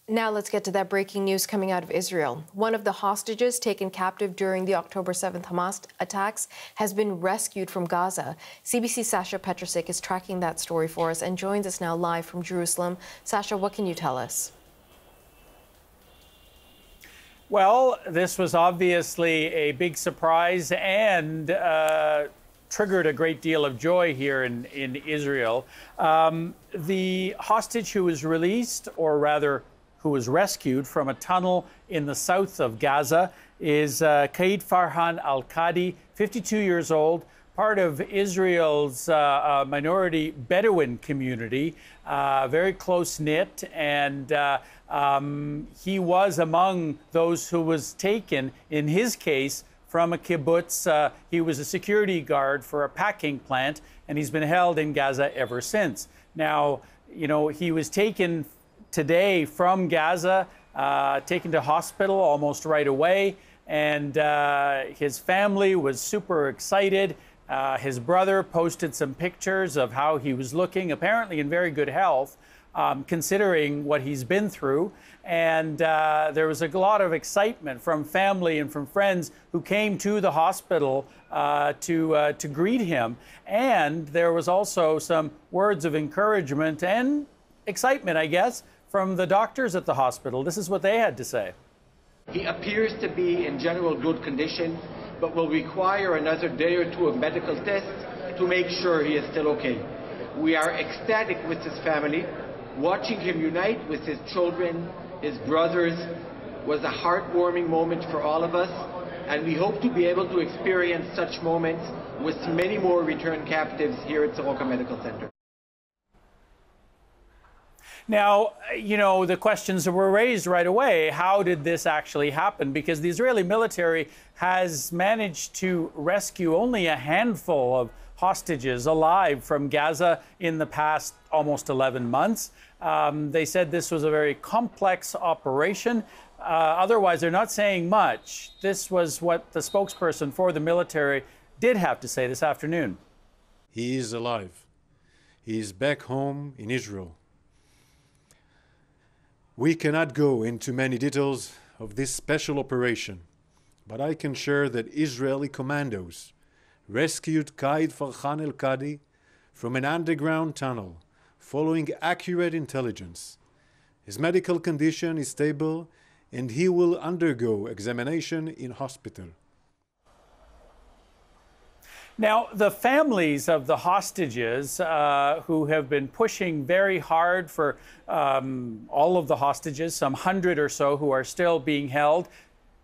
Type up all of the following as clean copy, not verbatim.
Now let's get to that breaking news coming out of Israel. One of the hostages taken captive during the October 7th Hamas attacks has been rescued from Gaza. CBC's Sasha Petrusik is tracking that story for us and joins us now live from Jerusalem. Sasha, what can you tell us? Well, this was obviously a big surprise and triggered a great deal of joy here in Israel. The hostage who was released, or rather who was rescued from a tunnel in the south of Gaza, is Qaid Farhan Alkadi, 52 years old, part of Israel's minority Bedouin community, very close-knit, and he was among those who was taken, in his case, from a kibbutz. He was a security guard for a packing plant, and he's been held in Gaza ever since. Now, you know, he was taken today from Gaza, taken to hospital almost right away, and his family was super excited. His brother posted some pictures of how he was looking, apparently in very good health, considering what he's been through. And there was a lot of excitement from family and from friends who came to the hospital to greet him. And there was also some words of encouragement and excitement, I guess, from the doctors at the hospital. This is what they had to say. He appears to be in general good condition, but will require another day or two of medical tests to make sure he is still okay. We are ecstatic with his family. Watching him unite with his children, his brothers, was a heartwarming moment for all of us, and we hope to be able to experience such moments with many more returned captives here at Soroka Medical Center. Now, you know, the questions were raised right away. How did this actually happen? Because the Israeli military has managed to rescue only a handful of hostages alive from Gaza in the past almost 11 months. They said this was a very complex operation. Otherwise, they're not saying much. This was what the spokesperson for the military did have to say this afternoon. He is alive. He is back home in Israel. We cannot go into many details of this special operation, but I can share that Israeli commandos rescued Qaid Farhan Alkadi from an underground tunnel following accurate intelligence. His medical condition is stable and he will undergo examination in hospital. Now, the families of the hostages who have been pushing very hard for all of the hostages, some 100 or so who are still being held.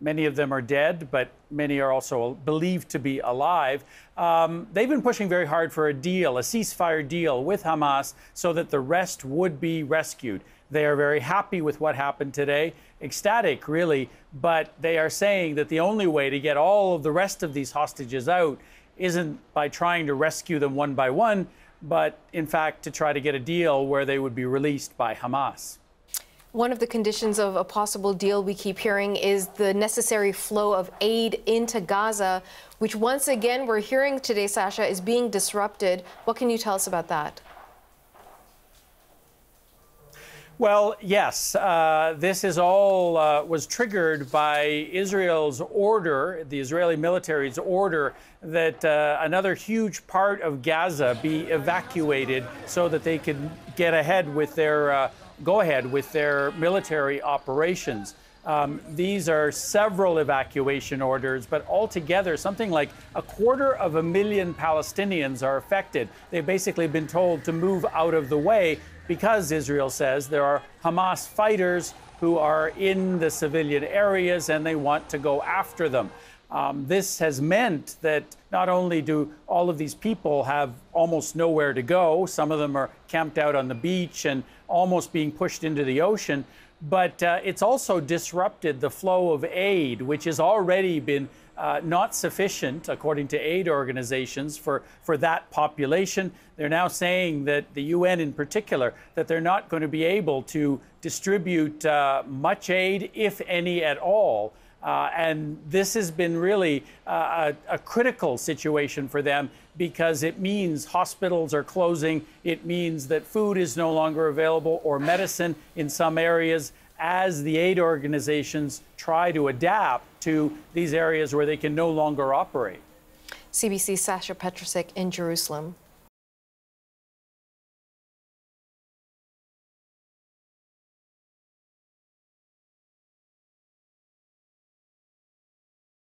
Many of them are dead, but many are also believed to be alive. They've been pushing very hard for a deal, a ceasefire deal with Hamas so that the rest would be rescued. They are very happy with what happened today, ecstatic really, but they are saying that the only way to get all of the rest of these hostages out isn't by trying to rescue them one by one, but in fact to try to get a deal where they would be released by Hamas. One of the conditions of a possible deal we keep hearing is the necessary flow of aid into Gaza, which once again we're hearing today, Sasha, is being disrupted. What can you tell us about that? Well, yes, this is all was triggered by Israel's order, the Israeli military's order, that another huge part of Gaza be evacuated so that they could get ahead with their go ahead with their military operations. These are several evacuation orders, but altogether something like 250,000 Palestinians are affected. They've basically been told to move out of the way because Israel says there are Hamas fighters who are in the civilian areas and they want to go after them. This has meant that not only do all of these people have almost nowhere to go, some of them are camped out on the beach and almost being pushed into the ocean, but it's also disrupted the flow of aid, which has already been not sufficient, according to aid organizations, for that population. They're now saying that the UN in particular, that they're not going to be able to distribute much aid, if any at all. And this has been really a critical situation for them because it means hospitals are closing. It means that food is no longer available or medicine in some areas. as the aid organizations try to adapt to these areas where they can no longer operate. CBC's Sasha Petrusik in Jerusalem.